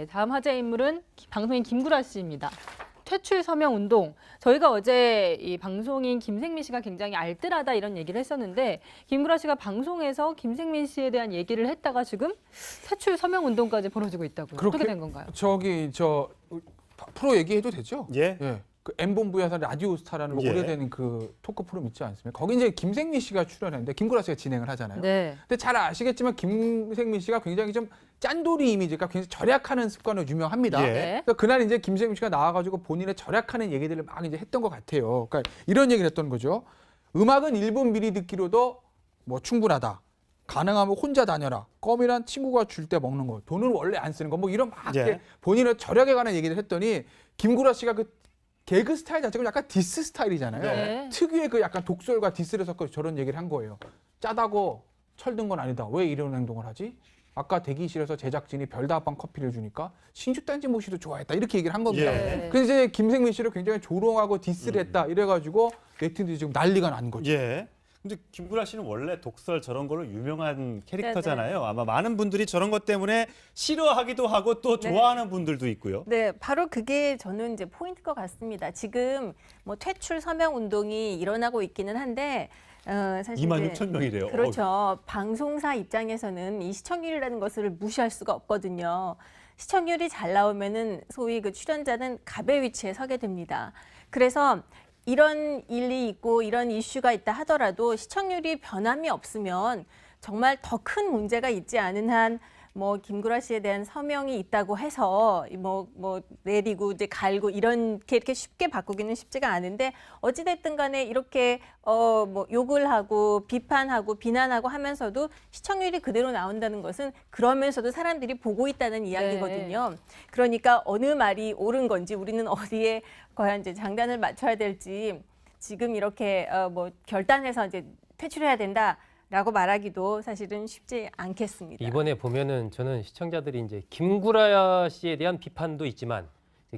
다음 화제 인물은 방송인 김구라 씨입니다. 퇴출 서명 운동. 저희가 어제 이 방송인 김생민 씨가 굉장히 알뜰하다 이런 얘기를 했었는데 김구라 씨가 방송에서 김생민 씨에 대한 얘기를 했다가 지금 퇴출 서명 운동까지 벌어지고 있다고요. 어떻게 된 건가요? 저 프로 얘기해도 되죠? 예. 예. 그 M본부에서 라디오스타라는 예. 오래된 그 토크 프로그램 있지 않습니까? 거기 이제 김생민 씨가 출연했는데 김구라 씨가 진행을 하잖아요. 네. 근데 잘 아시겠지만 김생민 씨가 굉장히 좀 짠돌이 이미지가 굉장히 절약하는 습관으로 유명합니다. 예. 네. 그래서 그날 이제 김생민 씨가 나와가지고 본인의 절약하는 얘기들을 막 이제 했던 것 같아요. 그러니까 이런 얘기를 했던 거죠. 음악은 1분 미리 듣기로도 뭐 충분하다. 가능하면 혼자 다녀라. 껌이란 친구가 줄 때 먹는 거. 돈을 원래 안 쓰는 거. 뭐 이런 막 예. 본인의 절약에 관한 얘기를 했더니 김구라 씨가 그 개그 스타일 자체가 약간 디스 스타일이잖아요. 네. 특유의 그 약간 독설과 디스를 섞어서 저런 얘기를 한 거예요. 짜다고 철든 건 아니다. 왜 이런 행동을 하지? 아까 대기실에서 제작진이 별다방 커피를 주니까 신주단지 모시도 좋아했다. 이렇게 얘기를 한 겁니다. 예. 그래서 이제 김생민 씨를 굉장히 조롱하고 디스를 했다. 이래가지고 네티즌들이 지금 난리가 난 거죠. 예. 근데 김구라 씨는 원래 독설 저런 걸로 유명한 캐릭터잖아요. 아마 많은 분들이 저런 것 때문에 싫어하기도 하고 또 좋아하는 분들도 있고요. 네, 바로 그게 저는 이제 포인트일 것 같습니다. 지금 뭐 퇴출 서명 운동이 일어나고 있기는 한데 사실 26,000명이래요. 그렇죠. 방송사 입장에서는 이 시청률이라는 것을 무시할 수가 없거든요. 시청률이 잘 나오면은 소위 그 출연자는 갑의 위치에 서게 됩니다. 그래서 이런 일이 있고 이런 이슈가 있다 하더라도 시청률이 변함이 없으면 정말 더 큰 문제가 있지 않은 한 뭐 김구라 씨에 대한 서명이 있다고 해서 뭐 내리고 이제 갈고 이렇게 쉽게 바꾸기는 쉽지가 않은데 어찌 됐든 간에 이렇게 뭐 욕을 하고 비판하고 비난하고 하면서도 시청률이 그대로 나온다는 것은 그러면서도 사람들이 보고 있다는 이야기거든요. 그러니까 어느 말이 옳은 건지 우리는 어디에 과연 이제 장단을 맞춰야 될지 지금 이렇게 뭐 결단해서 이제 퇴출해야 된다라고 말하기도 사실은 쉽지 않겠습니다. 이번에 보면은 저는 시청자들이 이제 김구라 씨에 대한 비판도 있지만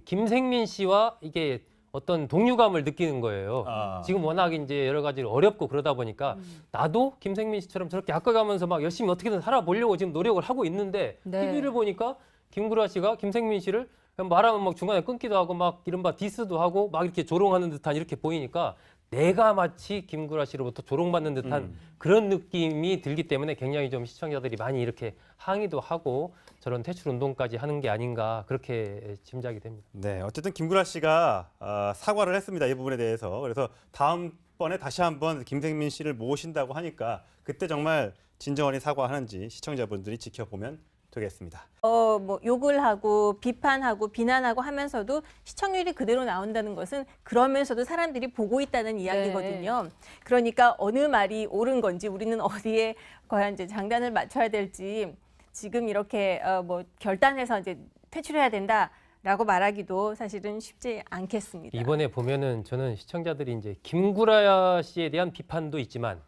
김생민 씨와 이게 어떤 동료감을 느끼는 거예요. 지금 워낙 이제 여러 가지 어렵고 그러다 보니까 나도 김생민 씨처럼 저렇게 아껴가면서 막 열심히 어떻게든 살아보려고 지금 노력을 하고 있는데 네. TV를 보니까 김구라 씨가 김생민 씨를 그냥 말하면 막 중간에 끊기도 하고 막 이른바 디스도 하고 막 이렇게 조롱하는 듯한 이렇게 보이니까 내가 마치 김구라 씨로부터 조롱받는 듯한 그런 느낌이 들기 때문에 굉장히 좀 시청자들이 많이 이렇게 항의도 하고 저런 퇴출 운동까지 하는 게 아닌가 그렇게 짐작이 됩니다. 네, 어쨌든 김구라 씨가 사과를 했습니다. 이 부분에 대해서. 그래서 다음번에 다시 한번 김생민 씨를 모신다고 하니까 그때 정말 진정원이 사과하는지 시청자분들이 지켜보면 되겠습니다. 뭐 욕을 하고 비판하고 비난하고 하면서도 시청률이 그대로 나온다는 것은 그러면서도 사람들이 보고 있다는 이야기거든요. 그러니까 어느 말이 옳은 건지 우리는 어디에 과연 이제 장단을 맞춰야 될지 지금 이렇게 뭐 결단해서 이제 퇴출해야 된다라고 말하기도 사실은 쉽지 않겠습니다. 이번에 보면은 저는 시청자들이 이제 김구라 씨에 대한 비판도 있지만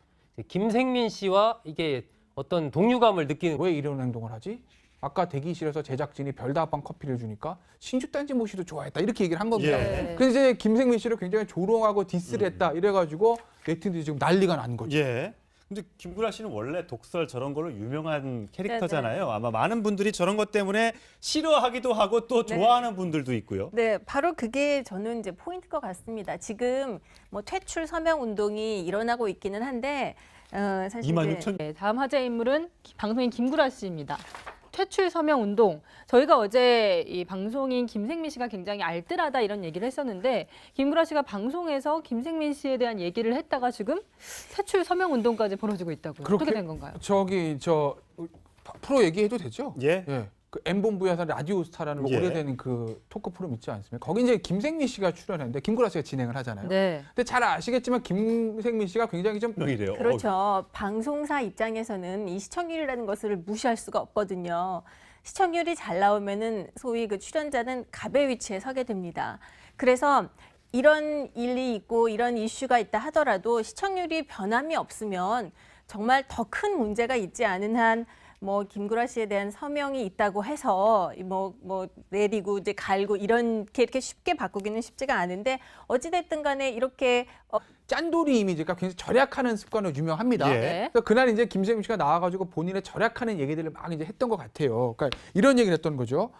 김생민 씨와 이게 어떤 동료감을 느끼는 왜 이런 행동을 하지? 아까 대기실에서 제작진이 별다방 커피를 주니까 신주단지 모시도 좋아했다. 이렇게 얘기를 한 겁니다. 예. 그래서 이제 김생민 씨를 굉장히 조롱하고 디스를 했다. 이래가지고 네티즌들이 지금 난리가 난 거죠. 예. 근데 김구라 씨는 원래 독설 저런 걸로 유명한 캐릭터잖아요. 아마 많은 분들이 저런 것 때문에 싫어하기도 하고 또 좋아하는 분들도 있고요. 네, 바로 그게 저는 이제 포인트일 것 같습니다. 지금 뭐 퇴출 서명 운동이 일어나고 있기는 한데 사실 26,000명. 네, 다음 화제 인물은 방송인 김구라 씨입니다. 퇴출 서명 운동. 저희가 어제 이 방송인 김생민 씨가 굉장히 알뜰하다 이런 얘기를 했었는데 김구라 씨가 방송에서 김생민 씨에 대한 얘기를 했다가 지금 퇴출 서명 운동까지 벌어지고 있다고요. 어떻게 된 건가요? 프로 얘기해도 되죠? 예. 그 M본부에서 라디오스타라는 예. 오래된 그 토크 프로그램 있지 않습니까? 거기 이제 김생민 씨가 출연했는데 김구라 씨가 진행을 하잖아요. 네. 근데 잘 아시겠지만 김생민 씨가 굉장히 좀 명이래요. 그렇죠. 방송사 입장에서는 이 시청률이라는 것을 무시할 수가 없거든요. 시청률이 잘 나오면은 소위 그 출연자는 갑의 위치에 서게 됩니다. 그래서 이런 일이 있고 이런 이슈가 있다 하더라도 시청률이 변함이 없으면 정말 더 큰 문제가 있지 않은 한 뭐 김구라 씨에 대한 서명이 있다고 해서 뭐 내리고 이제 갈고 이렇게 쉽게 바꾸기는 쉽지가 않은데 어찌 됐든 간에 이렇게 짠돌이 이미지가 굉장히 절약하는 습관으로 유명합니다. 예. 그래서 그날 이제 김생민 씨가 나와가지고 본인의 절약하는 얘기들을 막 이제 했던 것 같아요. 그러니까 이런 얘기를 했던 거죠.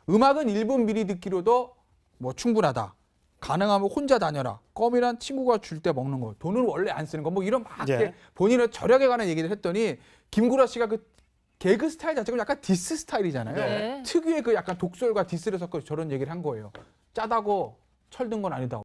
음악은 1분 미리 듣기로도 뭐 충분하다. 가능하면 혼자 다녀라. 껌이란 친구가 줄 때 먹는 거. 돈은 원래 안 쓰는 거. 뭐 이런 막 예. 본인의 절약에 관한 얘기를 했더니 김구라 씨가 그 개그 스타일 자체가 약간 디스 스타일이잖아요. 네. 특유의 그 약간 독설과 디스를 섞어서 저런 얘기를 한 거예요. 짜다고 철든 건 아니다.